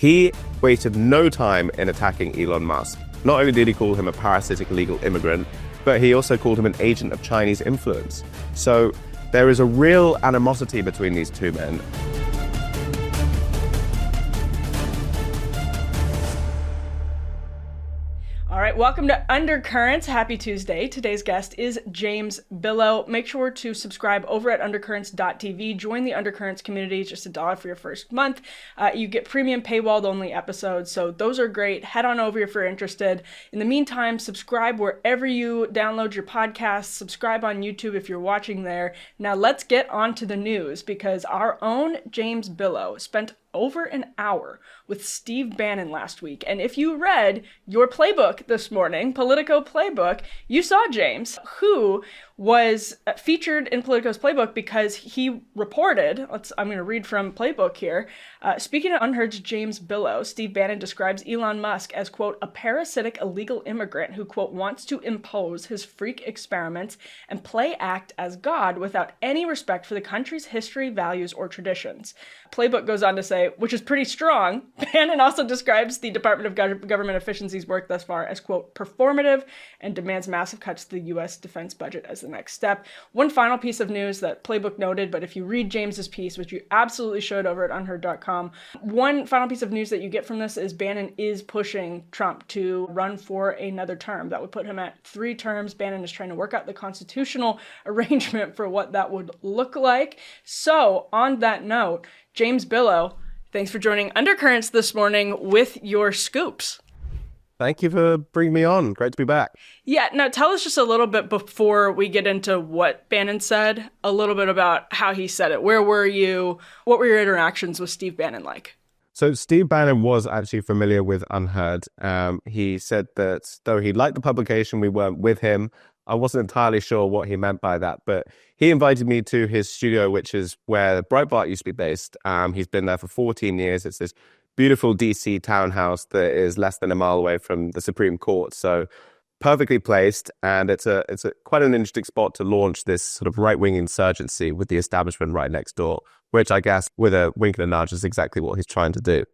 He wasted no time in attacking Elon Musk. Not only did he call him a parasitic illegal immigrant, but he also called him an agent of Chinese influence. So there is a real animosity between these two men. All right, welcome to Undercurrents. Happy Tuesday. Today's guest is James Billot. Make sure to subscribe over at undercurrents.tv. Join the Undercurrents community. It's just $1 for your first month. You get premium paywalled only episodes, so those are great. Head on over if you're interested. In the meantime, subscribe wherever you download your podcasts. Subscribe on YouTube if you're watching there. Now let's get on to the news, because our own James Billot spent over an hour with Steve Bannon last week. And if you read your playbook this morning, Politico Playbook, you saw James, who was featured in Politico's playbook because he reported, I'm going to read from Playbook here, speaking of UnHerd's James Billot, Steve Bannon describes Elon Musk as, quote, a parasitic illegal immigrant who, quote, wants to impose his freak experiments and play act as God without any respect for the country's history, values, or traditions. Playbook goes on to say, which is pretty strong, Bannon also describes the Department of Government Efficiency's work thus far as, quote, performative, and demands massive cuts to the U.S. defense budget as the next step. One final piece of news that Playbook noted, but if you read James's piece, which you absolutely should over at unherd.com, one final piece of news that you get from this is Bannon is pushing Trump to run for another term. That would put him at 3 terms. Bannon is trying to work out the constitutional arrangement for what that would look like. So on that note, James Billot, thanks for joining Undercurrents this morning with your scoops. Thank you for bringing me on. Great to be back. Yeah, now tell us just a little bit before we get into what Bannon said, a little bit about how he said it. Where were you? What were your interactions with Steve Bannon like? So Steve Bannon was actually familiar with UnHerd. He said that though he liked the publication, we weren't with him. I wasn't entirely sure what he meant by that, but he invited me to his studio, which is where Breitbart used to be based. He's been there for 14 years. It's this beautiful DC townhouse that is less than a mile away from the Supreme Court. So perfectly placed. And it's a quite an interesting spot to launch this sort of right-wing insurgency with the establishment right next door, which I guess with a wink and a nudge is exactly what he's trying to do.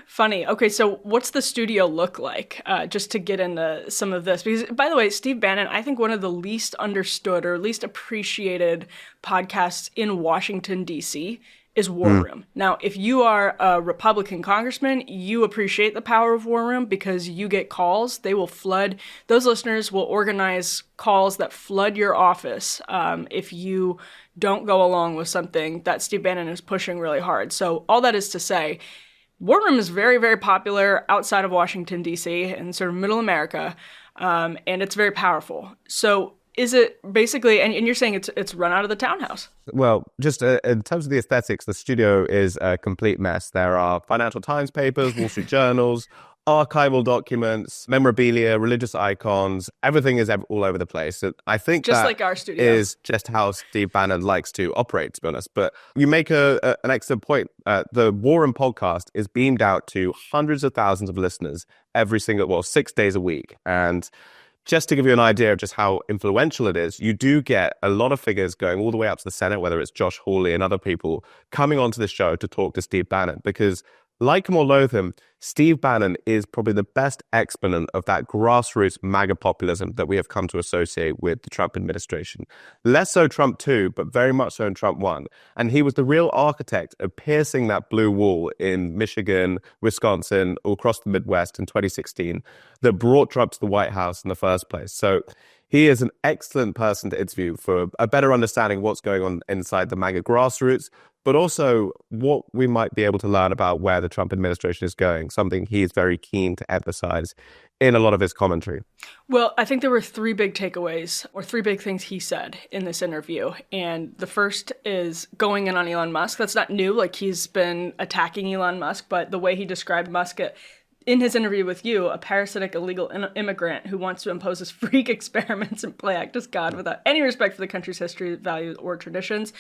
Funny. Okay, so what's the studio look like? Just to get into some of this. Because, by the way, Steve Bannon, I think one of the least understood or least appreciated podcasts in Washington, D.C. is War Room. Now, if you are a Republican congressman, you appreciate the power of War Room because you get calls. They will flood. Those listeners will organize calls that flood your office if you don't go along with something that Steve Bannon is pushing really hard. So all that is to say, War Room is very, very popular outside of Washington, D.C. and sort of middle America, and it's very powerful. So is it basically, and you're saying it's run out of the townhouse? Well, just in terms of the aesthetics, the studio is a complete mess. There are Financial Times papers, Wall Street journals, archival documents, memorabilia, religious icons. Everything is all over the place. I think just that like our studio is just how Steve Bannon likes to operate, to be honest. But you make an excellent point. The War Room podcast is beamed out to hundreds of thousands of listeners every 6 days a week. And just to give you an idea of just how influential it is, you do get a lot of figures going all the way up to the Senate, whether it's Josh Hawley and other people coming onto the show to talk to Steve Bannon, because like him or loathe him, Steve Bannon is probably the best exponent of that grassroots MAGA populism that we have come to associate with the Trump administration. Less so Trump 2, but very much so in Trump 1. And he was the real architect of piercing that blue wall in Michigan, Wisconsin, all across the Midwest in 2016 that brought Trump to the White House in the first place. So he is an excellent person to interview for a better understanding of what's going on inside the MAGA grassroots, but also what we might be able to learn about where the Trump administration is going, something he's very keen to emphasize in a lot of his commentary. Well, I think there were 3 big takeaways or 3 big things he said in this interview. And the first is going in on Elon Musk. That's not new. Like, he's been attacking Elon Musk, but the way he described Musk in his interview with you, a parasitic illegal immigrant who wants to impose his freak experiments and play act as God without any respect for the country's history, values, or traditions.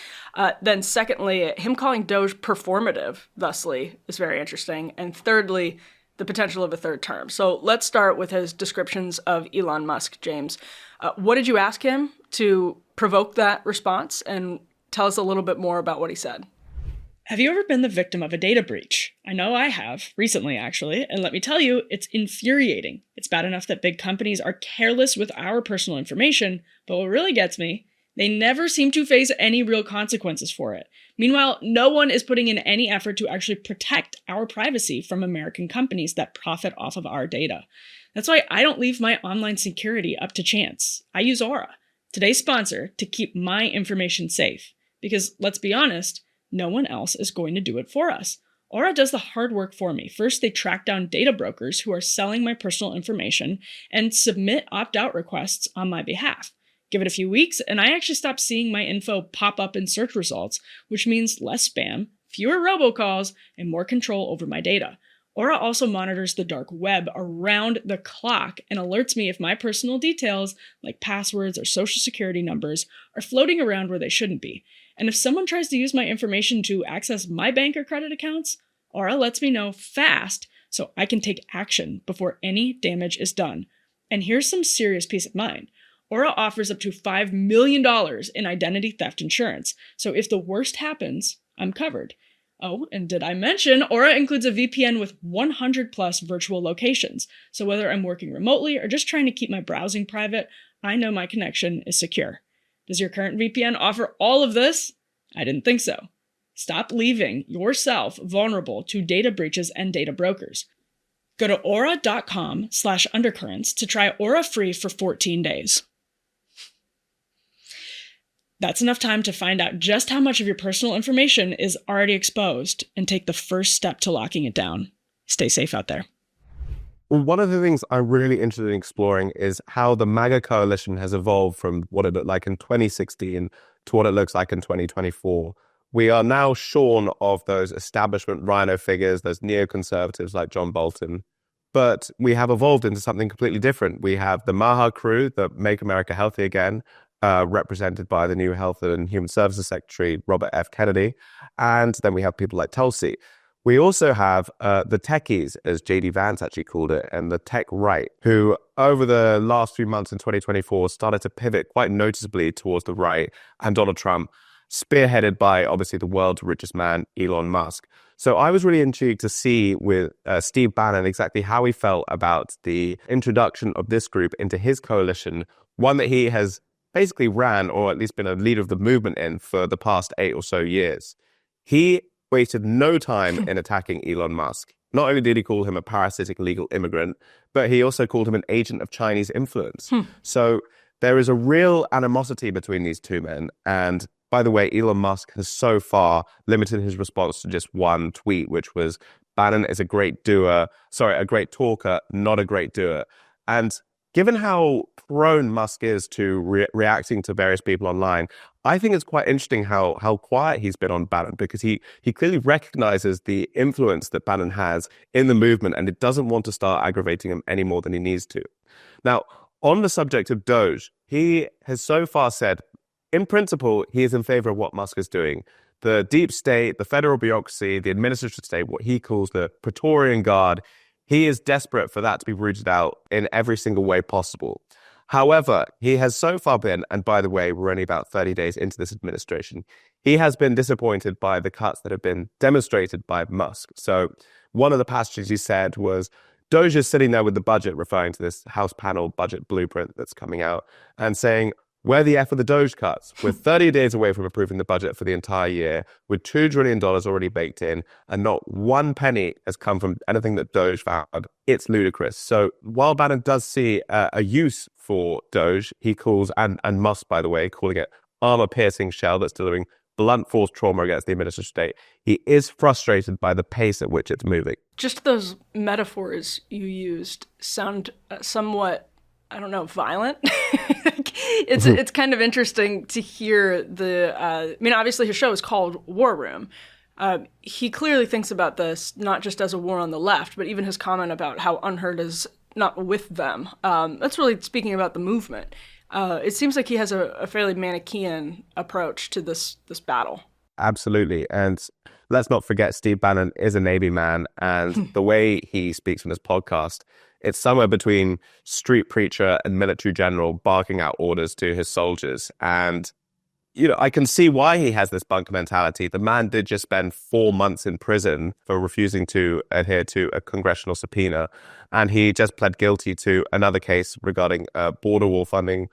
Then secondly, him calling Doge performative, thusly, is very interesting. And thirdly, the potential of a third term. So let's start with his descriptions of Elon Musk, James. What did you ask him to provoke that response? And tell us a little bit more about what he said. Have you ever been the victim of a data breach? I know I have, recently actually, and let me tell you, it's infuriating. It's bad enough that big companies are careless with our personal information, but what really gets me, they never seem to face any real consequences for it. Meanwhile, no one is putting in any effort to actually protect our privacy from American companies that profit off of our data. That's why I don't leave my online security up to chance. I use Aura, today's sponsor, to keep my information safe. Because, let's be honest, no one else is going to do it for us. Aura does the hard work for me. First, they track down data brokers who are selling my personal information and submit opt-out requests on my behalf. Give it a few weeks, and I actually stop seeing my info pop up in search results, which means less spam, fewer robocalls, and more control over my data. Aura also monitors the dark web around the clock and alerts me if my personal details, like passwords or social security numbers, are floating around where they shouldn't be. And if someone tries to use my information to access my bank or credit accounts, Aura lets me know fast so I can take action before any damage is done. And here's some serious peace of mind. Aura offers up to $5 million in identity theft insurance, so if the worst happens, I'm covered. Oh, and did I mention Aura includes a VPN with 100 plus virtual locations, so whether I'm working remotely or just trying to keep my browsing private, I know my connection is secure. Does your current VPN offer all of this? I didn't think so. Stop leaving yourself vulnerable to data breaches and data brokers. Go to aura.com/undercurrents to try Aura free for 14 days. That's enough time to find out just how much of your personal information is already exposed and take the first step to locking it down. Stay safe out there. Well, one of the things I'm really interested in exploring is how the MAGA coalition has evolved from what it looked like in 2016 to what it looks like in 2024. We are now shorn of those establishment rhino figures, those neoconservatives like John Bolton, but we have evolved into something completely different. We have the MAHA crew, the Make America Healthy Again, represented by the new Health and Human Services Secretary, Robert F. Kennedy. And then we have people like Tulsi. We also have the techies, as J.D. Vance actually called it, and the tech right, who over the last few months in 2024 started to pivot quite noticeably towards the right and Donald Trump, spearheaded by, obviously, the world's richest man, Elon Musk. So I was really intrigued to see with Steve Bannon exactly how he felt about the introduction of this group into his coalition, one that he has basically ran, or at least been a leader of the movement in, for the past 8 or so years. He wasted no time in attacking Elon Musk. Not only did he call him a parasitic illegal immigrant, but he also called him an agent of Chinese influence. So there is a real animosity between these two men. And by the way, Elon Musk has so far limited his response to just one tweet, which was, Bannon is a great talker, not a great doer. And given how prone Musk is to reacting to various people online, I think it's quite interesting how quiet he's been on Bannon, because he clearly recognizes the influence that Bannon has in the movement, and it doesn't want to start aggravating him any more than he needs to. Now, on the subject of Doge, he has so far said, in principle, he is in favor of what Musk is doing. The deep state, the federal bureaucracy, the administrative state, what he calls the Praetorian Guard, he is desperate for that to be rooted out in every single way possible. However, he has so far been, and by the way, we're only about 30 days into this administration, he has been disappointed by the cuts that have been demonstrated by Musk. So one of the passages he said was, Doge is sitting there with the budget, referring to this House panel budget blueprint that's coming out, and saying, where the F are the Doge cuts? We're 30 days away from approving the budget for the entire year, with $2 trillion already baked in, and not one penny has come from anything that Doge found. It's ludicrous. So while Bannon does see a use for Doge, he calls, and Musk, by the way, calling it armor-piercing shell that's delivering blunt force trauma against the administrative state, he is frustrated by the pace at which it's moving. Just those metaphors you used sound somewhat, I don't know, violent. It's kind of interesting to hear obviously his show is called War Room. He clearly thinks about this not just as a war on the left, but even his comment about how UnHerd is not with them. That's really speaking about the movement. It seems like he has a fairly Manichaean approach to this battle. Absolutely. And let's not forget, Steve Bannon is a Navy man, and the way he speaks on his podcast, it's somewhere between street preacher and military general barking out orders to his soldiers. And I can see why he has this bunker mentality. The man did just spend 4 months in prison for refusing to adhere to a congressional subpoena. And he just pled guilty to another case regarding border wall funding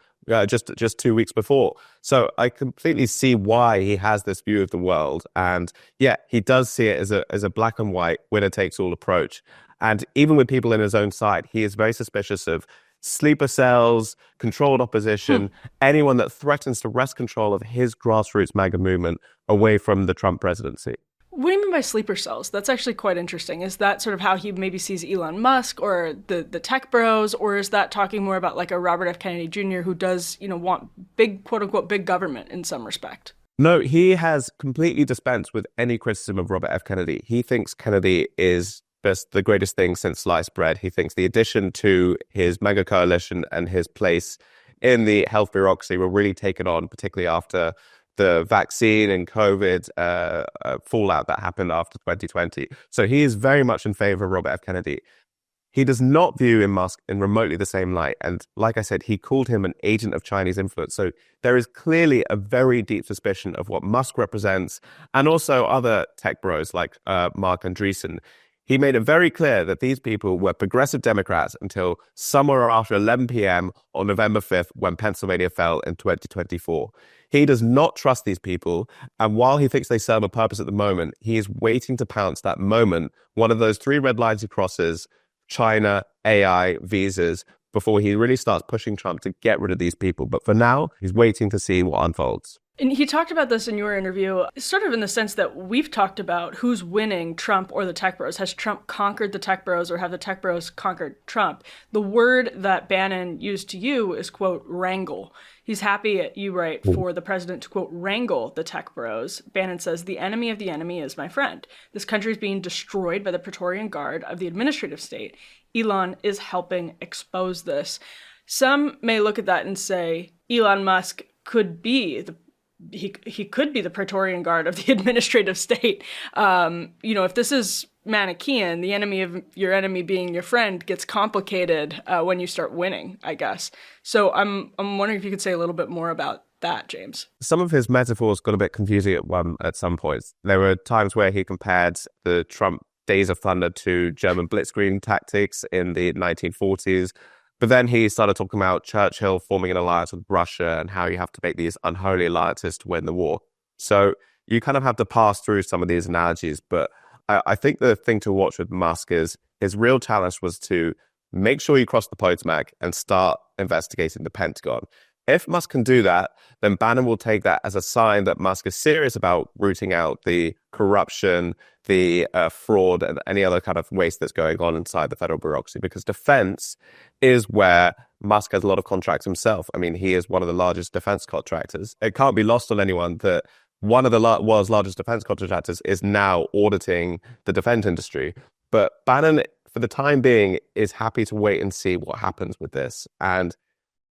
just 2 weeks before. So I completely see why he has this view of the world. And yeah, he does see it as a black and white winner takes all approach. And even with people in his own side, he is very suspicious of sleeper cells, controlled opposition, anyone that threatens to wrest control of his grassroots MAGA movement away from the Trump presidency. What do you mean by sleeper cells? That's actually quite interesting. Is that sort of how he maybe sees Elon Musk or the tech bros, or is that talking more about like a Robert F. Kennedy Jr. who does, want big, quote unquote, big government in some respect? No, he has completely dispensed with any criticism of Robert F. Kennedy. He thinks Kennedy is just the greatest thing since sliced bread. He thinks the addition to his mega coalition and his place in the health bureaucracy will really take it on, particularly after the vaccine and COVID fallout that happened after 2020. So he is very much in favor of Robert F. Kennedy. He does not view in Musk in remotely the same light. And like I said, he called him an agent of Chinese influence. So there is clearly a very deep suspicion of what Musk represents, and also other tech bros like Mark Andreessen. He made it very clear that these people were progressive Democrats until somewhere after 11 p.m. on November 5th, when Pennsylvania fell in 2024. He does not trust these people. And while he thinks they serve a purpose at the moment, he is waiting to pounce that moment, one of those three red lines he crosses: China, AI, visas, before he really starts pushing Trump to get rid of these people. But for now, he's waiting to see what unfolds. And he talked about this in your interview, sort of in the sense that we've talked about who's winning, Trump or the tech bros. Has Trump conquered the tech bros, or have the tech bros conquered Trump? The word that Bannon used to you is, quote, wrangle. He's happy, you write, for the president to, quote, wrangle the tech bros. Bannon says, the enemy of the enemy is my friend. This country is being destroyed by the Praetorian Guard of the administrative state. Elon is helping expose this. Some may look at that and say Elon Musk could be he could be the Praetorian Guard of the administrative state. If this is Manichaean, the enemy of your enemy being your friend gets complicated when you start winning, I guess. So I'm wondering if you could say a little bit more about that, James. Some of his metaphors got a bit confusing at some points. There were times where he compared the Trump Days of Thunder to German blitzkrieg tactics in the 1940s. But then he started talking about Churchill forming an alliance with Russia and how you have to make these unholy alliances to win the war. So you kind of have to pass through some of these analogies. But I think the thing to watch with Musk is his real challenge was to make sure you cross the Potomac and start investigating the Pentagon. If Musk can do that, then Bannon will take that as a sign that Musk is serious about rooting out the corruption, the fraud, and any other kind of waste that's going on inside the federal bureaucracy. Because defense is where Musk has a lot of contracts himself. I mean, he is one of the largest defense contractors. It can't be lost on anyone that one of the world's largest defense contractors is now auditing the defense industry. But Bannon, for the time being, is happy to wait and see what happens with this. And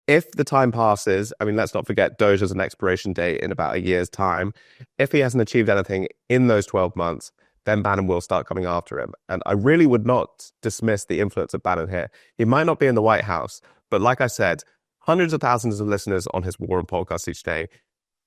if the time passes, I mean, let's not forget Doge has an expiration date in about a year's time. If he hasn't achieved anything in those 12 months, then Bannon will start coming after him. And I really would not dismiss the influence of Bannon here. He might not be in the White House, but like I said, hundreds of thousands of listeners on his War Room podcast each day.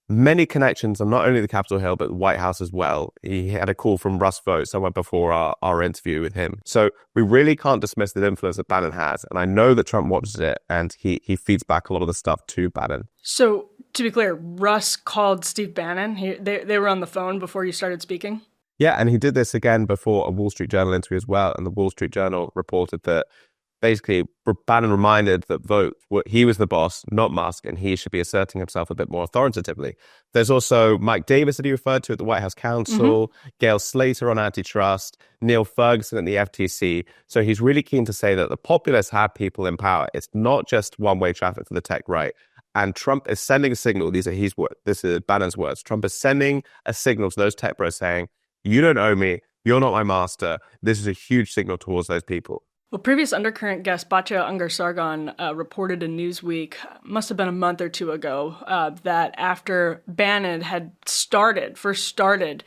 Many connections on not only the Capitol Hill, but the White House as well. He had a call from Russ Vought somewhere before our interview with him. So we really can't dismiss the influence that Bannon has. And I know that Trump watches it and he feeds back a lot of the stuff to Bannon. So to be clear, Russ called Steve Bannon. They were on the phone before you started speaking? Yeah, and he did this again before a Wall Street Journal interview as well. And the Wall Street Journal reported that basically Bannon reminded that Vought, he was the boss, not Musk, and he should be asserting himself a bit more authoritatively. There's also Mike Davis that he referred to at the White House Counsel, Gail Slater on antitrust, Neil Ferguson at the FTC. So he's really keen to say that the populists have people in power. It's not just one-way traffic for the tech right. And Trump is sending a signal. This is Bannon's words. Trump is sending a signal to those tech bros saying, you don't owe me, you're not my master. This is a huge signal towards those people. Well, previous Undercurrent guest Batya Ungar-Sargon reported in Newsweek, must have been a month or two ago, that after Bannon had first started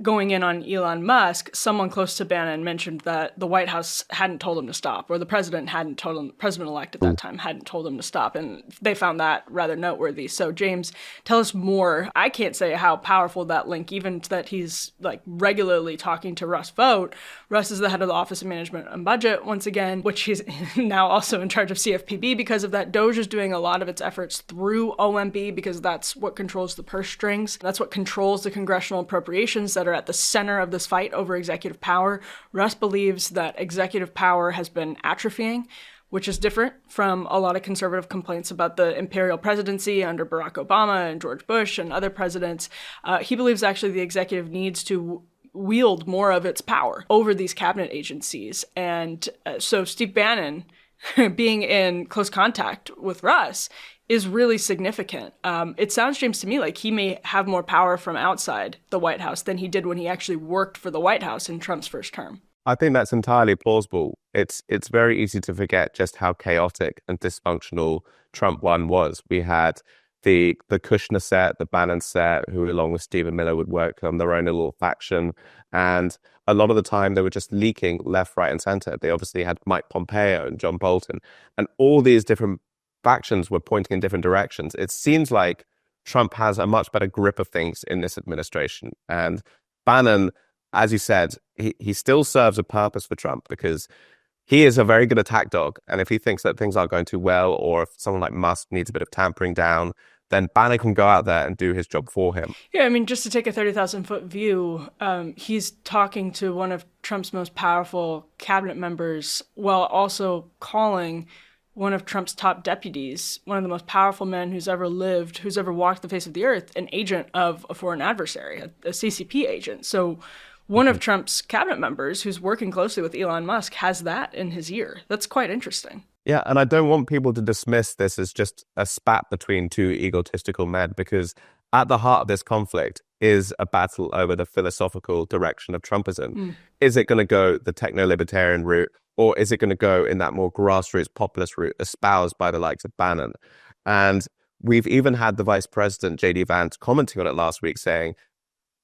going in on Elon Musk, someone close to Bannon mentioned that the White House hadn't told him to stop, or the president hadn't told him, president-elect at that time hadn't told him to stop, and they found that rather noteworthy. So James, tell us more. I can't say how powerful that link, even that he's like regularly talking to Russ Vought. Russ is the head of the Office of Management and Budget, once again, which he's now also in charge of CFPB because of that. Doge is doing a lot of its efforts through OMB because that's what controls the purse strings. That's what controls the congressional appropriations that are at the center of this fight over executive power. Russ believes that executive power has been atrophying, which is different from a lot of conservative complaints about the imperial presidency under Barack Obama and George Bush and other presidents. He believes actually the executive needs to wield more of its power over these cabinet agencies. And so Steve Bannon being in close contact with Russ is really significant. It sounds, James, to me like he may have more power from outside the White House than he did when he actually worked for the White House in Trump's first term. I think that's entirely plausible. It's very easy to forget just how chaotic and dysfunctional Trump 1 was. We had the Kushner set, the Bannon set, who along with Stephen Miller would work on their own little faction. And a lot of the time they were just leaking left, right, and center. They obviously had Mike Pompeo and John Bolton, and all these different factions were pointing in different directions. It seems like Trump has a much better grip of things in this administration. And Bannon, as you said, he still serves a purpose for Trump because he is a very good attack dog. And if he thinks that things aren't going too well, or if someone like Musk needs a bit of tampering down, then Bannon can go out there and do his job for him. Yeah, I mean, just to take a 30,000-foot view, he's talking to one of Trump's most powerful cabinet members while also calling one of Trump's top deputies, one of the most powerful men who's ever lived, who's ever walked the face of the earth, an agent of a foreign adversary, a CCP agent. So one of Trump's cabinet members who's working closely with Elon Musk has that in his ear. That's quite interesting. Yeah, and I don't want people to dismiss this as just a spat between two egotistical men, because at the heart of this conflict is a battle over the philosophical direction of Trumpism. Is it going to go the techno-libertarian route, or is it going to go in that more grassroots populist route espoused by the likes of Bannon? And we've even had the Vice President, J.D. Vance, commenting on it last week saying,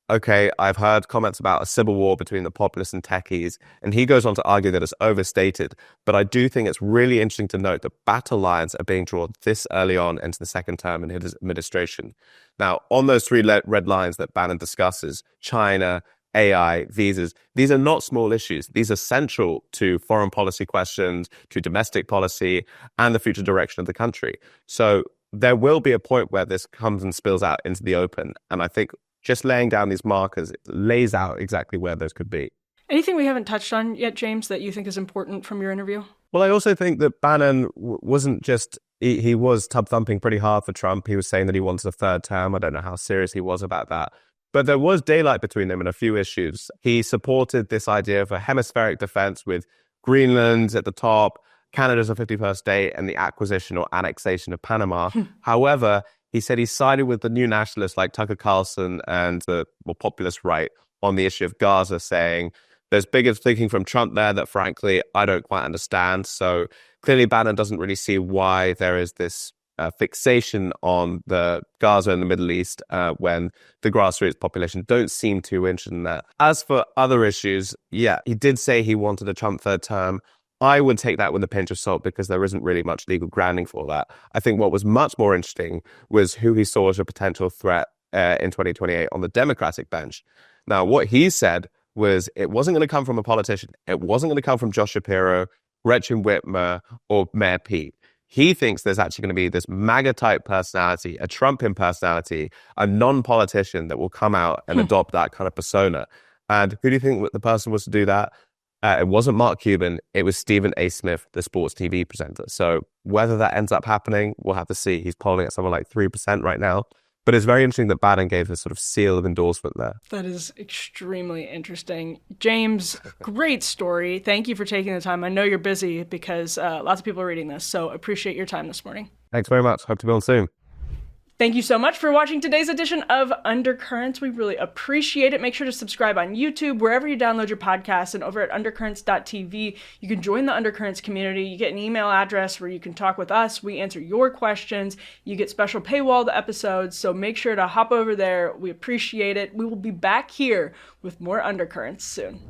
okay, I've heard comments about a civil war between the populists and techies, and he goes on to argue that it's overstated. But I do think it's really interesting to note that battle lines are being drawn this early on into the second term in his administration. Now, on those three red lines that Bannon discusses, China, AI, visas, these are not small issues. These are central to foreign policy questions, to domestic policy, and the future direction of the country. So there will be a point where this comes and spills out into the open. And I think just laying down these markers, it lays out exactly where those could be. Anything we haven't touched on yet, James, that you think is important from your interview? Well, I also think that Bannon wasn't just, he was tub-thumping pretty hard for Trump. He was saying that he wanted a third term. I don't know how serious he was about that. But there was daylight between them in a few issues. He supported this idea of a hemispheric defense with Greenland at the top, Canada's a 51st state, and the acquisition or annexation of Panama. However, he said he sided with the new nationalists like Tucker Carlson and the more populist right on the issue of Gaza, saying there's bigger thinking from Trump there that, frankly, I don't quite understand. So clearly Bannon doesn't really see why there is this fixation on the Gaza and the Middle East when the grassroots population don't seem too interested in that. As for other issues, yeah, he did say he wanted a Trump third term. I would take that with a pinch of salt because there isn't really much legal grounding for that. I think what was much more interesting was who he saw as a potential threat in 2028 on the Democratic bench. Now, what he said was it wasn't going to come from a politician. It wasn't going to come from Josh Shapiro, Gretchen Whitmer, or Mayor Pete. He thinks there's actually going to be this MAGA-type personality, a Trump impersonality, a non-politician that will come out and adopt that kind of persona. And who do you think the person was to do that? It wasn't Mark Cuban. It was Stephen A. Smith, the sports TV presenter. So whether that ends up happening, we'll have to see. He's polling at something like 3% right now. But it's very interesting that Bannon gave this sort of seal of endorsement there. That is extremely interesting. James, great story. Thank you for taking the time. I know you're busy because lots of people are reading this, so appreciate your time this morning. Thanks very much. Hope to be on soon. Thank you so much for watching today's edition of Undercurrents. We really appreciate it. Make sure to subscribe on YouTube, wherever you download your podcasts, and over at undercurrents.tv, you can join the Undercurrents community. You get an email address where you can talk with us. We answer your questions. You get special paywalled episodes, so make sure to hop over there. We appreciate it. We will be back here with more Undercurrents soon.